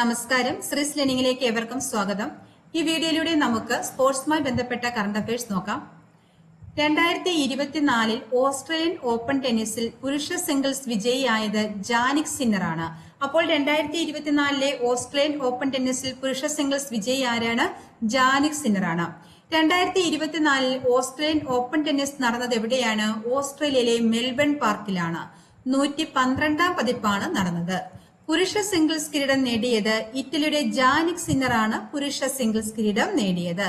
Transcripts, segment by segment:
നമസ്കാരം, ശ്രീസ് ലേണിംഗിലേക്ക് ഏവർക്കും സ്വാഗതം. ഈ വീഡിയോയിലൂടെ നമുക്ക് സ്പോർട്സുമായി ബന്ധപ്പെട്ട കറണ്ട് അഫയേഴ്സ് നോക്കാം. 2024 ഓസ്ട്രേലിയൻ ഓപ്പൺ ടെന്നീസിൽ പുരുഷ സിംഗിൾസ് വിജയിയായത് ജാനിക് സിന്നർ ആണ്. അപ്പോൾ 2024 ഓസ്ട്രേലിയൻ ഓപ്പൺ ടെന്നീസിൽ പുരുഷ സിംഗിൾസ് വിജയി ആരാണ്? ജാനിക് സിന്നർ ആണ്. 2024 ഓസ്ട്രേലിയൻ ഓപ്പൺ ടെന്നീസ് നടന്നത് എവിടെയാണ്? ഓസ്ട്രേലിയയിലെ മെൽബൺ പാർക്കിലാണ്. 112ാം പതിപ്പാണ് നടന്നത്. പുരുഷ സിംഗിൾസ് കിരീടം നേടിയത് ഇറ്റലിയുടെ ജാനിക് സിന്നർ ആണ്. പുരുഷ സിംഗിൾസ് കിരീടം നേടിയത്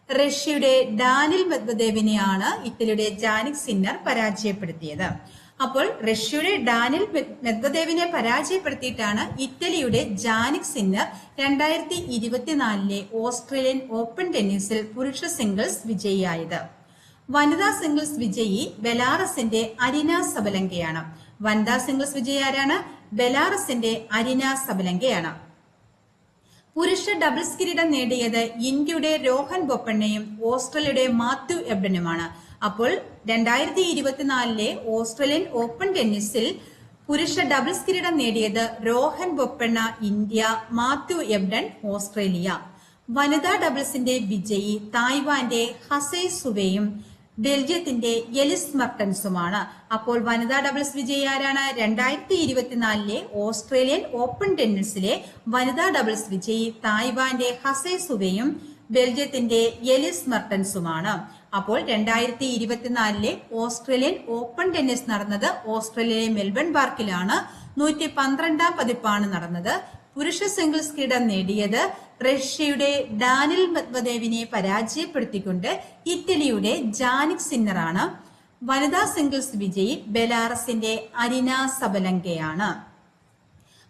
റഷ്യയുടെ ഡാനിൽ മെദ്വദേവിനെയാണ് ഇറ്റലിയുടെ ജാനിക് സിന്നർ പരാജയപ്പെടുത്തിയത്. അപ്പോൾ റഷ്യയുടെ ഡാനിൽ മെദ്വദേവിനെ പരാജയപ്പെടുത്തിയിട്ടാണ് ഇറ്റലിയുടെ ജാനിക് സിന്നർ 2024 ഓസ്ട്രേലിയൻ ഓപ്പൺ ടെന്നീസിൽ പുരുഷ സിംഗിൾസ് വിജയിയായത്. വനിതാ സിംഗിൾസ് വിജയി ബെലാറസിന്റെ അരിന സബലങ്കയാണ്. വനിതാ സിംഗിൾസ് വിജയി ആരാണ്? ബെലാറസിന്റെ അരിന സബലങ്കയാണ്. പുരുഷ ഡബിൾസ് കിരീടം നേടിയത് ഇന്ത്യയുടെ രോഹൻ ബൊപ്പണ്ണയും ഓസ്ട്രേലിയയുടെ മാത്യു എബ്ഡനുമാണ്. അപ്പോൾ 2024 ഓസ്ട്രേലിയൻ ഓപ്പൺ ടെന്നീസിൽ പുരുഷ ഡബിൾസ് കിരീടം നേടിയത് Rohan Bopanna India, Mathew Ebden Australia. വനിതാ ഡബിൾസിന്റെ വിജയി തായ്വാന്റെ ഹസൈ സുവയും ബെൽജിയത്തിന്റെ എലിസ് മർട്ടൻസുമാണ്. അപ്പോൾ വനിതാ ഡബിൾസ് വിജയി ആരാണ്? 2024 ഓസ്ട്രേലിയൻ ഓപ്പൺ ടെന്നീസിലെ വനിതാ ഡബിൾസ് വിജയി തായ്വാന്റെ ഹസൈ സുവയും ബെൽജിയത്തിന്റെ എലിസ് മർട്ടൻസുമാണ്. അപ്പോൾ 2024 ഓസ്ട്രേലിയൻ ഓപ്പൺ ടെന്നീസ് നടന്നത് ഓസ്ട്രേലിയയിലെ മെൽബൺ പാർക്കിലാണ്. 112ാം പതിപ്പാണ് നടന്നത്. പുരുഷ സിംഗിൾസ് കിരീടം നേടിയത് റഷ്യയുടെ ഡാനിൽ മെദ്വദേവിനെ പരാജയപ്പെടുത്തിക്കൊണ്ട് ഇറ്റലിയുടെ ജാനിക് സിന്നർ ആണ്. വനിതാ സിംഗിൾസ് വിജയി ബെലാറസിന്റെ അരിന സബലങ്കയാണ്.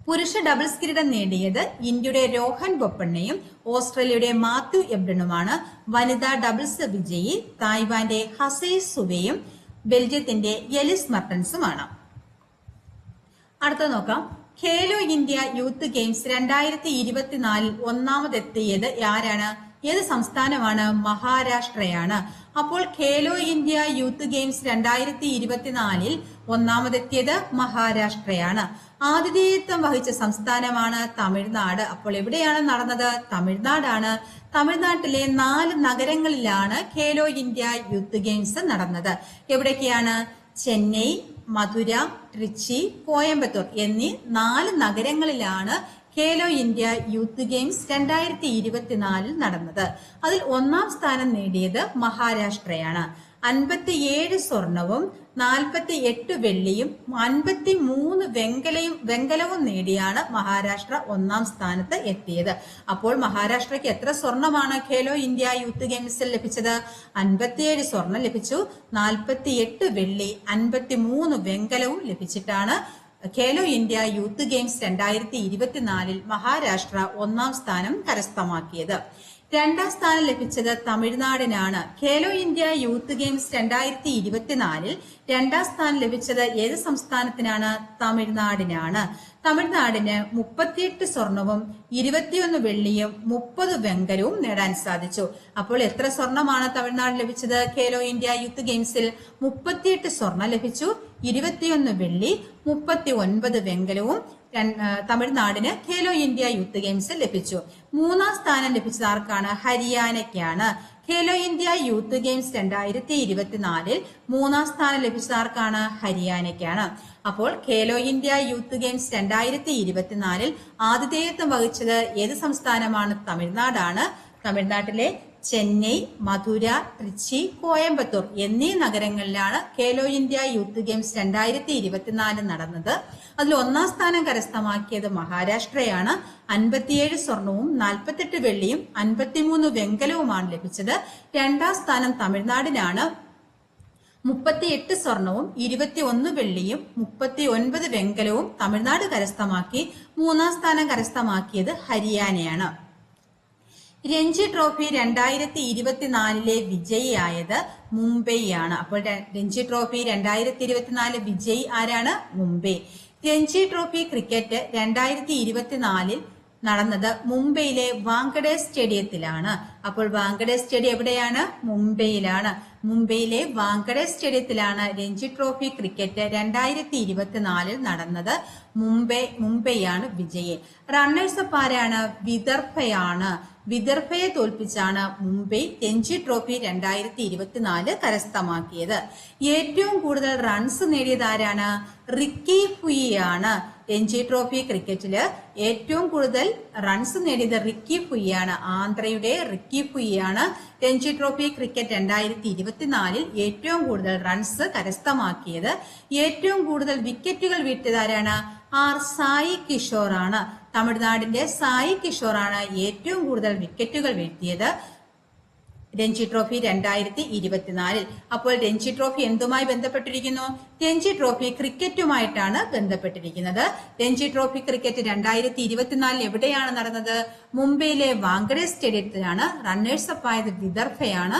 പുരുഷ ഡബിൾസ് കിരീടം നേടിയത് ഇന്ത്യയുടെ രോഹൻ ബൊപ്പണ്ണയും ഓസ്ട്രേലിയയുടെ മാത്യു എബ്ഡനുമാണ്. വനിതാ ഡബിൾസ് വിജയി തായ്വാന്റെ ഹസൈ സുവയും ബെൽജിയത്തിന്റെ എലിസ് മർട്ടൻസുമാണ്. അടുത്ത നോക്കാം. ഖേലോ ഇന്ത്യ യൂത്ത് ഗെയിംസ് 2024 ഒന്നാമതെത്തിയത് ആരാണ്? ഏത് സംസ്ഥാനമാണ്? മഹാരാഷ്ട്രയാണ്. അപ്പോൾ ഖേലോ ഇന്ത്യ യൂത്ത് ഗെയിംസ് 2024 ഒന്നാമതെത്തിയത് മഹാരാഷ്ട്രയാണ്. ആതിഥേയത്വം വഹിച്ച സംസ്ഥാനമാണ് തമിഴ്നാട്. അപ്പോൾ എവിടെയാണ് നടന്നത്? തമിഴ്നാടാണ്. തമിഴ്നാട്ടിലെ 4 നഗരങ്ങളിലാണ് ഖേലോ ഇന്ത്യ യൂത്ത് ഗെയിംസ് നടന്നത്. എവിടേക്കാണ്? ചെന്നൈ, മധുര, ട്രിച്ചി, കോയമ്പത്തൂർ എന്നീ 4 നഗരങ്ങളിലാണ് ഖേലോ ഇന്ത്യ യൂത്ത് ഗെയിംസ് 2024 നടന്നത്. അതിൽ ഒന്നാം സ്ഥാനം നേടിയത് മഹാരാഷ്ട്രയാണ്. 57 സ്വർണവും 48 വെള്ളിയും 53 വെങ്കലവും നേടിയാണ് മഹാരാഷ്ട്ര ഒന്നാം സ്ഥാനത്ത് എത്തിയത്. അപ്പോൾ മഹാരാഷ്ട്രയ്ക്ക് എത്ര സ്വർണമാണ് ഖേലോ ഇന്ത്യ യൂത്ത് ഗെയിംസിൽ ലഭിച്ചത്? 57 സ്വർണം ലഭിച്ചു, 48 വെള്ളി, 53 വെങ്കലവും ലഭിച്ചിട്ടാണ് Khelo India youth games 2024 Maharashtra ഒന്നാം സ്ഥാനം കരസ്ഥമാക്കിയത്. രണ്ടാം സ്ഥാനം ലഭിച്ചത് തമിഴ്നാടിനാണ്. ഖേലോ ഇന്ത്യ യൂത്ത് ഗെയിംസ് 2024 രണ്ടാം സ്ഥാനം ലഭിച്ചത് ഏത് സംസ്ഥാനത്തിനാണ്? തമിഴ്നാടിനാണ്. തമിഴ്നാടിന് 38 സ്വർണവും 21 വെള്ളിയും 30 വെങ്കലവും നേടാൻ സാധിച്ചു. അപ്പോൾ എത്ര സ്വർണമാണ് തമിഴ്നാട് ലഭിച്ചത്? ഖേലോ ഇന്ത്യ യൂത്ത് ഗെയിംസിൽ 38 സ്വർണം ലഭിച്ചു, 21 വെള്ളി, 39 വെങ്കലവും തമിഴ്നാടിന് ഖേലോ ഇന്ത്യ യൂത്ത് ഗെയിംസിൽ ലഭിച്ചു. മൂന്നാം സ്ഥാനം ലഭിച്ചത് ആർക്കാണ്? ഹരിയാനയ്ക്കാണ്. ഖേലോ ഇന്ത്യ യൂത്ത് ഗെയിംസ് 2024 മൂന്നാം സ്ഥാനം ലഭിച്ചത് ആർക്കാണ്? ഹരിയാനയ്ക്കാണ്. അപ്പോൾ ഖേലോ ഇന്ത്യ യൂത്ത് ഗെയിംസ് 2024 ആതിഥേയത്വം വഹിച്ചത് ഏത് സംസ്ഥാനമാണ്? തമിഴ്നാടാണ്. തമിഴ്നാട്ടിലെ ചെന്നൈ, മധുര, ട്രിച്ചി, കോയമ്പത്തൂർ എന്നീ നഗരങ്ങളിലാണ് ഖേലോ ഇന്ത്യ യൂത്ത് ഗെയിംസ് 2024 നടന്നത്. അതിൽ ഒന്നാം സ്ഥാനം കരസ്ഥമാക്കിയത് മഹാരാഷ്ട്രയാണ്. 57 സ്വർണവും 48 വെള്ളിയും 53 വെങ്കലവുമാണ് ലഭിച്ചത്. രണ്ടാം സ്ഥാനം തമിഴ്നാടിനാണ്. 38 സ്വർണവും 21 വെള്ളിയും 39 വെങ്കലവും തമിഴ്നാട് കരസ്ഥമാക്കി. മൂന്നാം സ്ഥാനം കരസ്ഥമാക്കിയത് ഹരിയാനയാണ്. രഞ്ജി ട്രോഫി 2024 വിജയിയായത് മുംബൈയാണ്. അപ്പോൾ രഞ്ജി ട്രോഫി 2024 വിജയി ആരാണ്? മുംബൈ. രഞ്ജി ട്രോഫി ക്രിക്കറ്റ് 2024 നടന്നത് മുംബൈയിലെ വാങ്കഡെ സ്റ്റേഡിയത്തിലാണ്. അപ്പോൾ വാങ്കഡെ സ്റ്റേഡിയം എവിടെയാണ്? മുംബൈയിലാണ്. മുംബൈയിലെ വാങ്കഡെ സ്റ്റേഡിയത്തിലാണ് രഞ്ജി ട്രോഫി ക്രിക്കറ്റ് 2024 നടന്നത്. മുംബൈയാണ് വിജയി. റണ്ണേഴ്സ് അപ്പ് ആരാണ്? വിദർഭയാണ്. വിദർഭയെ തോൽപ്പിച്ചാണ് മുംബൈ രഞ്ജി ട്രോഫി 2024 കരസ്ഥമാക്കിയത്. ഏറ്റവും കൂടുതൽ റൺസ് നേടിയത് ആരാണ്? റിക്കി ഫുയിയാണ്. രഞ്ജി ട്രോഫി ക്രിക്കറ്റില് ഏറ്റവും കൂടുതൽ റൺസ് നേടിയത് റിക്കി ഫുയിയാണ്. ആന്ധ്രയുടെ റിക്കി ഫുയിയാണ് രഞ്ജി ട്രോഫി ക്രിക്കറ്റ് 2024 ഏറ്റവും കൂടുതൽ റൺസ് കരസ്ഥമാക്കിയത്. ഏറ്റവും കൂടുതൽ വിക്കറ്റുകൾ വീഴ്ത്തിയത് ആരാണ്? സായി കിഷോർ ആണ്. തമിഴ്നാടിന്റെ സായി കിഷോർ ആണ് ഏറ്റവും കൂടുതൽ വിക്കറ്റുകൾ വീഴ്ത്തിയത് രഞ്ജി ട്രോഫി 2024. അപ്പോൾ രഞ്ജി ട്രോഫി എന്തുമായി ബന്ധപ്പെട്ടിരിക്കുന്നു? രഞ്ജി ട്രോഫി ക്രിക്കറ്റുമായിട്ടാണ് ബന്ധപ്പെട്ടിരിക്കുന്നത്. രഞ്ജി ട്രോഫി ക്രിക്കറ്റ് 2024 എവിടെയാണ് നടന്നത്? മുംബൈയിലെ വാങ്കഡെ സ്റ്റേഡിയത്തിലാണ്. റണ്ണേഴ്സ് അപ്പ് ആയത് വിദർഭയാണ്.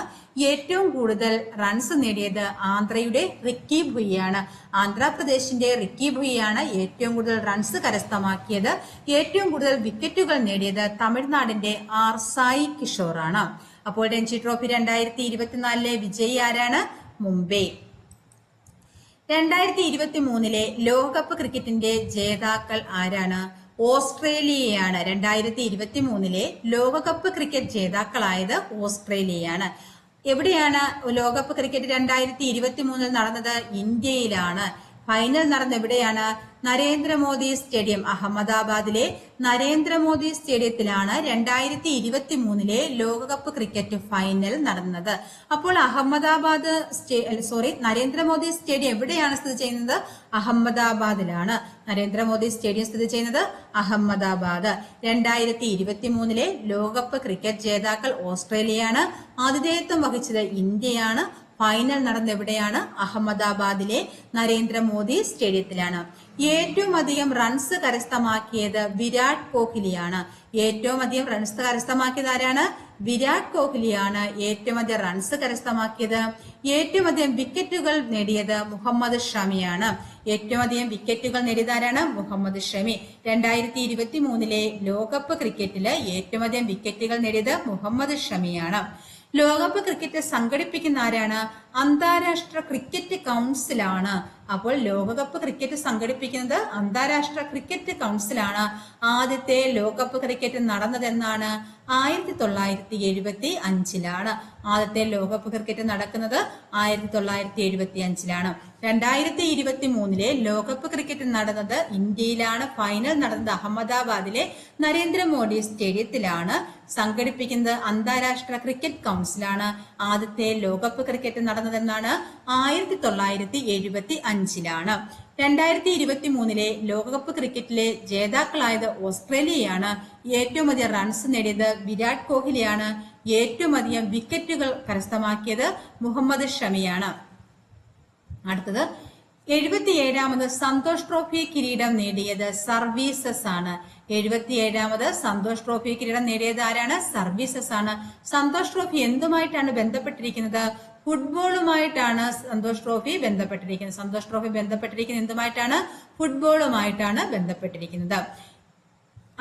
ഏറ്റവും കൂടുതൽ റൺസ് നേടിയത് ആന്ധ്രയുടെ റിക്കി ഭുയിയാണ്. ആന്ധ്രാപ്രദേശിന്റെ റിക്കി ഭുയിയാണ് ഏറ്റവും കൂടുതൽ റൺസ് കരസ്ഥമാക്കിയത്. ഏറ്റവും കൂടുതൽ വിക്കറ്റുകൾ നേടിയത് തമിഴ്നാടിന്റെ സായി കിഷോർ ആണ്. അപ്പോൾ രഞ്ജി ട്രോഫി 2024 വിജയി ആരാണ്? മുംബൈ. 2023 ലോകകപ്പ് ക്രിക്കറ്റിന്റെ ജേതാക്കൾ ആരാണ്? ഓസ്ട്രേലിയയാണ്. 2023 ലോകകപ്പ് ക്രിക്കറ്റ് ജേതാക്കളായത് ഓസ്ട്രേലിയയാണ്. എവിടെയാണ് ലോകകപ്പ് ക്രിക്കറ്റ് 2023 നടന്നത്? ഇന്ത്യയിലാണ്. ഫൈനൽ നടന്ന എവിടെയാണ്? നരേന്ദ്രമോദി സ്റ്റേഡിയം, അഹമ്മദാബാദിലെ നരേന്ദ്രമോദി സ്റ്റേഡിയത്തിലാണ് 2023 ലോകകപ്പ് ക്രിക്കറ്റ് ഫൈനൽ നടന്നത്. അപ്പോൾ നരേന്ദ്രമോദി സ്റ്റേഡിയം എവിടെയാണ് സ്ഥിതി ചെയ്യുന്നത്? അഹമ്മദാബാദിലാണ്. നരേന്ദ്രമോദി സ്റ്റേഡിയം സ്ഥിതി ചെയ്യുന്നത് അഹമ്മദാബാദ്. 2023 ലോകകപ്പ് ക്രിക്കറ്റ് ജേതാക്കൾ ഓസ്ട്രേലിയയാണ്. ആതിഥേയത്വം വഹിച്ചത് ഇന്ത്യയാണ്. ഫൈനൽ നടന്ന എവിടെയാണ്? അഹമ്മദാബാദിലെ നരേന്ദ്രമോദി സ്റ്റേഡിയത്തിലാണ്. ഏറ്റവും അധികം റൺസ് കരസ്ഥമാക്കിയത് വിരാട് കോഹ്ലിയാണ്. ഏറ്റവും അധികം റൺസ് കരസ്ഥമാക്കിയത് ആരാണ്? വിരാട് കോഹ്ലിയാണ് ഏറ്റവും അധികം റൺസ് കരസ്ഥമാക്കിയത്. ഏറ്റവും അധികം വിക്കറ്റുകൾ നേടിയത് മുഹമ്മദ് ഷമിയാണ്. ഏറ്റവും അധികം വിക്കറ്റുകൾ നേടിയത് ആരാണ്? മുഹമ്മദ് ഷമി. 2023 ലോകകപ്പ് ക്രിക്കറ്റില് ഏറ്റവും അധികം വിക്കറ്റുകൾ നേടിയത് മുഹമ്മദ് ഷമിയാണ്. ലോകകപ്പ് ക്രിക്കറ്റ് സംഘടിപ്പിക്കുന്ന ആരാണ്? അന്താരാഷ്ട്ര ക്രിക്കറ്റ് കൗൺസിലാണ്. അപ്പോൾ ലോകകപ്പ് ക്രിക്കറ്റ് സംഘടിപ്പിക്കുന്നത് അന്താരാഷ്ട്ര ക്രിക്കറ്റ് കൗൺസിലാണ്. ആദ്യത്തെ ലോകകപ്പ് ക്രിക്കറ്റ് നടന്നതെന്നാണ്? 1975 ആദ്യത്തെ ലോകകപ്പ് ക്രിക്കറ്റ് നടക്കുന്നത് 1975. 2023 ലോകകപ്പ് ക്രിക്കറ്റ് നടന്നത് ഇന്ത്യയിലാണ്. ഫൈനൽ നടന്നത് അഹമ്മദാബാദിലെ നരേന്ദ്രമോദി സ്റ്റേഡിയത്തിലാണ്. സംഘടിപ്പിക്കുന്നത് അന്താരാഷ്ട്ര ക്രിക്കറ്റ് കൗൺസിലാണ്. ആദ്യത്തെ ലോകകപ്പ് ക്രിക്കറ്റ് നടന്നതെന്നാണ്? 1975. 2023 ലോകകപ്പ് ക്രിക്കറ്റിലെ ജേതാക്കളായത് ഓസ്ട്രേലിയയാണ്. ഏറ്റവും അധികം റൺസ് നേടിയത് വിരാട് കോഹ്ലിയാണ്. ഏറ്റവും അധികം വിക്കറ്റുകൾ കരസ്ഥമാക്കിയത് മുഹമ്മദ് ഷമിയാണ്. അടുത്തത് 77ാമത് സന്തോഷ് ട്രോഫി കിരീടം നേടിയത് സർവീസസ് ആണ്. 77ാമത് സന്തോഷ് ട്രോഫി കിരീടം നേടിയത് ആരാണ്? സർവീസസ് ആണ്. സന്തോഷ് ട്രോഫി എന്തുമായിട്ടാണ് ബന്ധപ്പെട്ടിരിക്കുന്നത്? ഫുട്ബോളുമായിട്ടാണ് സന്തോഷ് ട്രോഫി ബന്ധപ്പെട്ടിരിക്കുന്നത്. സന്തോഷ് ട്രോഫി ബന്ധപ്പെട്ടിരിക്കുന്നത് എന്തുമായിട്ടാണ്? ഫുട്ബോളുമായിട്ടാണ് ബന്ധപ്പെട്ടിരിക്കുന്നത്.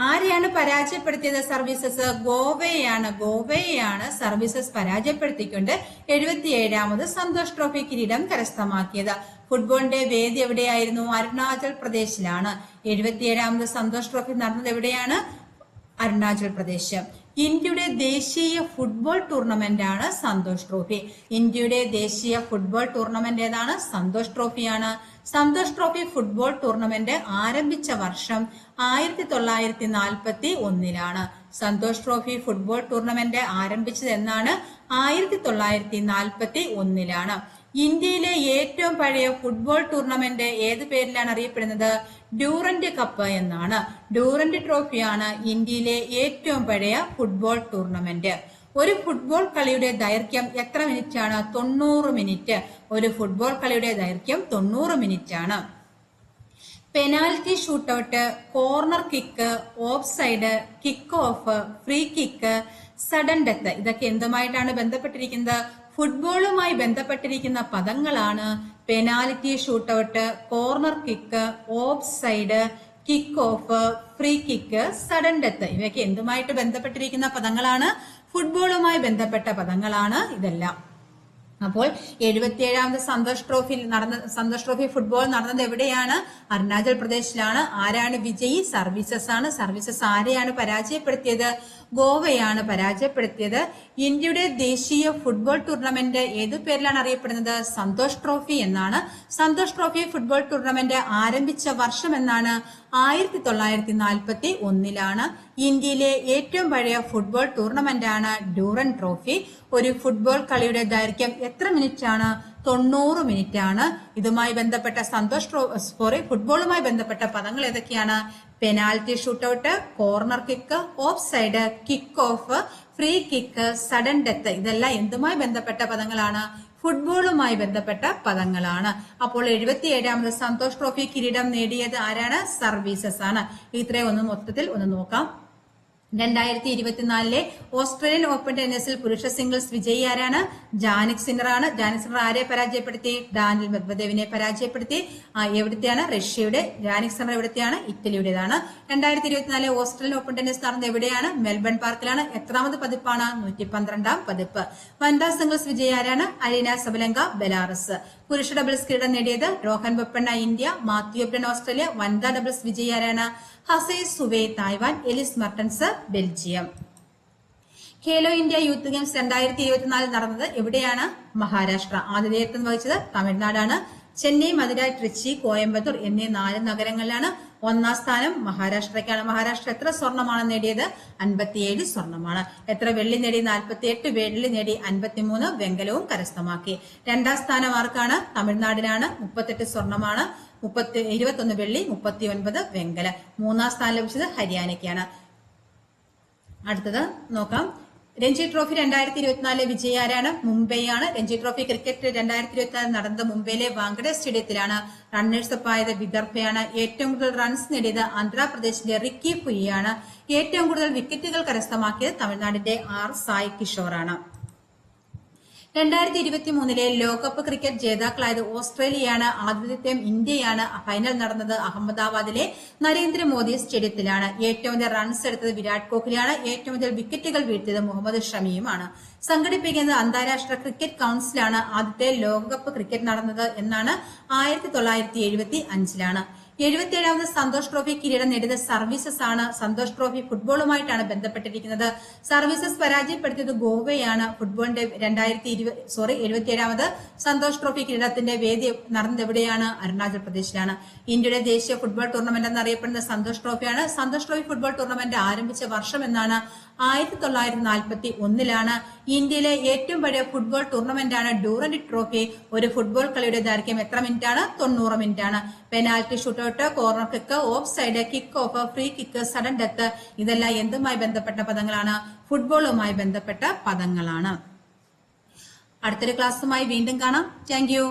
ആരെയാണ് പരാജയപ്പെടുത്തിയത്? സർവീസസ് ഗോവയെയാണ് സർവീസസ് പരാജയപ്പെടുത്തിക്കൊണ്ട് 77ാമത് സന്തോഷ് ട്രോഫി കിരീടം കരസ്ഥമാക്കിയത്. ഫുട്ബോളിന്റെ വേദി എവിടെയായിരുന്നു? അരുണാചൽ പ്രദേശിലാണ്. 77ാമത് സന്തോഷ് ട്രോഫി നടന്നത് എവിടെയാണ്? അരുണാചൽ പ്രദേശ്. ഇന്ത്യയുടെ ദേശീയ ഫുട്ബോൾ ടൂർണമെന്റ് ആണ് സന്തോഷ് ട്രോഫി. ഇന്ത്യയുടെ ദേശീയ ഫുട്ബോൾ ടൂർണമെന്റ് ഏതാണ്? സന്തോഷ് ട്രോഫിയാണ്. സന്തോഷ് ട്രോഫി ഫുട്ബോൾ ടൂർണമെന്റ് ആരംഭിച്ച വർഷം 1941. സന്തോഷ് ട്രോഫി ഫുട്ബോൾ ടൂർണമെന്റ് ആരംഭിച്ചത് എന്നാണ്? 1941. ഇന്ത്യയിലെ ഏറ്റവും പഴയ ഫുട്ബോൾ ടൂർണമെന്റ് ഏത് പേരിലാണ് അറിയപ്പെടുന്നത്? ഡ്യൂറന്റ് കപ്പ് എന്നാണ്. ഡ്യൂറന്റ് ട്രോഫിയാണ് ഇന്ത്യയിലെ ഏറ്റവും പഴയ ഫുട്ബോൾ ടൂർണമെന്റ്. ഒരു ഫുട്ബോൾ കളിയുടെ ദൈർഘ്യം എത്ര മിനിറ്റ് ആണ്? 90 മിനിറ്റ്. ഒരു ഫുട്ബോൾ കളിയുടെ ദൈർഘ്യം 90 മിനിറ്റ് ആണ്. Penalty shootout, corner kick, off side, kick off, free kick, sudden death ഇതൊക്കെ എന്തുമായിട്ടാണ് ബന്ധപ്പെട്ടിരിക്കുന്നത്? ഫുട്ബോളുമായി ബന്ധപ്പെട്ടിരിക്കുന്ന പദങ്ങളാണ് penalty shootout, corner kick, off side, kick off, free kick, sudden death ഇവയൊക്കെ എന്തുമായിട്ട് ബന്ധപ്പെട്ടിരിക്കുന്ന പദങ്ങളാണ്? ഫുട്ബോളുമായി ബന്ധപ്പെട്ട പദങ്ങളാണ് ഇതെല്ലാം. അപ്പോൾ 77ാമത് സന്തോഷ് ട്രോഫി ഫുട്ബോൾ നടന്നത് എവിടെയാണ്? അരുണാചൽ പ്രദേശിലാണ്. ആരാണ് വിജയി? സർവീസസ് ആണ്. സർവീസസ് ആരെയാണ് പരാജയപ്പെടുത്തിയത്? ഗോവയാണ് പരാജയപ്പെടുത്തിയത്. ഇന്ത്യയുടെ ദേശീയ ഫുട്ബോൾ ടൂർണമെന്റ് ഏതു പേരിലാണ് അറിയപ്പെടുന്നത്? സന്തോഷ് ട്രോഫി എന്നാണ്. സന്തോഷ് ട്രോഫി ഫുട്ബോൾ ടൂർണമെന്റ് ആരംഭിച്ച വർഷം എന്നാണ്? 1941 ഇന്ത്യയിലെ ഏറ്റവും പഴയ ഫുട്ബോൾ ടൂർണമെന്റ് ആണ് ഡ്യൂറൻ ട്രോഫി. ഒരു ഫുട്ബോൾ കളിയുടെ ദൈർഘ്യം എത്ര മിനിറ്റ് ആണ്? 90 മിനിറ്റ് ആണ്. ഇതുമായി ബന്ധപ്പെട്ട ഫുട്ബോളുമായി ബന്ധപ്പെട്ട പദങ്ങൾ ഏതൊക്കെയാണ്? Penalty shootout, corner kick, off side, kick off, free kick, sudden death ഇതെല്ലാം എന്തുമായി ബന്ധപ്പെട്ട പദങ്ങളാണ്? ഫുട്ബോളുമായി ബന്ധപ്പെട്ട പദങ്ങളാണ്. അപ്പോൾ 77ാമത് സന്തോഷ് ട്രോഫി കിരീടം നേടിയത് ആരാണ്? സർവീസസ് ആണ്. ഇത്രയും ഒന്ന് മൊത്തത്തിൽ ഒന്ന് നോക്കാം. 2024 ഓസ്ട്രേലിയൻ ഓപ്പൺ ടെന്നീസിൽ പുരുഷ സിംഗിൾസ് വിജയി ആരാണ്? ജാനിക് സിന്നർ ആണ്. ജാനിക് സിന്നർ ആരെ പരാജയപ്പെടുത്തി? ഡാനിൽ മെദ്വദേവിനെ പരാജയപ്പെടുത്തി. എവിടത്തെയാണ്? റഷ്യയുടെ. ജാനിക് സിന്നർ എവിടത്തെയാണ്? ഇറ്റലിയുടേതാണ്. 2024 ഓസ്ട്രേലിയൻ ഓപ്പൺ ടെന്നീസ് നടന്നത് എവിടെയാണ്? മെൽബൺ പാർക്കിലാണ്. എത്രാമത് പതിപ്പാണ്? 112ാം പതിപ്പ്. വനിതാ സിംഗിൾസ് വിജയി ആരാണ്? Aryna Sabalenka, Belarus. പുരുഷ ഡബിൾസ് കിരീടം നേടിയത് Rohan Bopanna, India. Matthew Ebden, Australia. വനിതാ ഡബിൾസ് വിജയി ആരാണ്? Hsieh Suwei, Taiwan. Elise Mertens, Belgium. Khelo India youth games 2024 നടന്നത് എവിടെയാണ്? മഹാരാഷ്ട്ര. ആതിഥേയത്വം വഹിച്ചത് തമിഴ്നാടാണ്. ചെന്നൈ, മധുര, ട്രിച്ചി, കോയമ്പത്തൂർ എന്നീ 4 നഗരങ്ങളിലാണ്. 1ാം സ്ഥാനം മഹാരാഷ്ട്രയ്ക്കാണ്. മഹാരാഷ്ട്ര എത്ര സ്വർണമാണ് നേടിയത്? 57 സ്വർണമാണ്. എത്ര വെള്ളി നേടി? 48 വെള്ളി നേടി. 53 വെങ്കലവും കരസ്ഥമാക്കി. 2ാം സ്ഥാനം ആർക്കാണ്? തമിഴ്നാടിനാണ്. 38 സ്വർണമാണ്. 21 വെള്ളി, 39 വെങ്കലം. 3ാം സ്ഥാനം ലഭിച്ചത് ഹരിയാനയ്ക്കാണ്. അടുത്തത് നോക്കാം. രഞ്ജി ട്രോഫി 2024 വിജയി ആരാണ്? മുംബൈ ആണ്. രഞ്ജി ട്രോഫി ക്രിക്കറ്റ് 2024 നടന്നത് മുംബൈയിലെ വാങ്കഡെ സ്റ്റേഡിയത്തിലാണ്. റണ്ണേഴ്സ് അപ്പ് ആയത് വിദർഭയാണ്. ഏറ്റവും കൂടുതൽ റൺസ് നേടിയത് ആന്ധ്രാപ്രദേശിന്റെ റിക്കി പുയിയാണ്. ഏറ്റവും കൂടുതൽ വിക്കറ്റുകൾ കരസ്ഥമാക്കിയത് തമിഴ്നാടിന്റെ ആർ സായ് കിഷോറാണ്. 2023 ലോകകപ്പ് ക്രിക്കറ്റ് ജേതാക്കളായത് ഓസ്ട്രേലിയയാണ്. ആതിഥേയത്വം ഇന്ത്യയാണ്. ഫൈനൽ നടന്നത് അഹമ്മദാബാദിലെ നരേന്ദ്രമോദി സ്റ്റേഡിയത്തിലാണ്. ഏറ്റവും കൂടുതൽ റൺസ് എടുത്തത് വിരാട് കോഹ്ലിയാണ്. ഏറ്റവും കൂടുതൽ വിക്കറ്റുകൾ വീഴ്ത്തിയത് മുഹമ്മദ് ഷമിയുമാണ്. സംഘടിപ്പിക്കുന്നത് അന്താരാഷ്ട്ര ക്രിക്കറ്റ് കൌൺസിലാണ്. ആദ്യത്തെ ലോകകപ്പ് ക്രിക്കറ്റ് നടന്നത് എന്നാണ്? 1975 77ാമത് സന്തോഷ് ട്രോഫി കിരീടം നേടിയത് സർവീസസ് ആണ്. സന്തോഷ് ട്രോഫി ഫുട്ബോളുമായിട്ടാണ് ബന്ധപ്പെട്ടിരിക്കുന്നത്. സർവീസസ് പരാജയപ്പെടുത്തിയത് ഗോവയാണ്. ഫുട്ബോളിന്റെ 77ാമത് സന്തോഷ് ട്രോഫി കിരീടത്തിന്റെ വേദി നടന്നത് എവിടെയാണ്? അരുണാചൽ പ്രദേശിലാണ്. ഇന്ത്യയുടെ ദേശീയ ഫുട്ബോൾ ടൂർണമെന്റ് എന്നറിയപ്പെടുന്ന സന്തോഷ് ട്രോഫിയാണ്. സന്തോഷ് ട്രോഫി ഫുട്ബോൾ ടൂർണമെന്റ് ആരംഭിച്ച വർഷം എന്നാണ്? 1941 ഇന്ത്യയിലെ ഏറ്റവും പഴയ ഫുട്ബോൾ ടൂർണമെന്റ് ആണ് ഡ്യൂറന്റ് ട്രോഫി. ഒരു ഫുട്ബോൾ കളിയുടെ ദൈർഘ്യം എത്ര മിനിറ്റ് ആണ്? 90 മിനിറ്റ് ആണ്. Penalty shootout, corner kick, off side, kick off, free kick, sudden death ഇതെല്ലാം എന്തുമായി ബന്ധപ്പെട്ട പദങ്ങളാണ്? ഫുട്ബോളുമായി ബന്ധപ്പെട്ട പദങ്ങളാണ്. അടുത്തൊരു ക്ലാസ്സുമായി വീണ്ടും കാണാം. Thank you.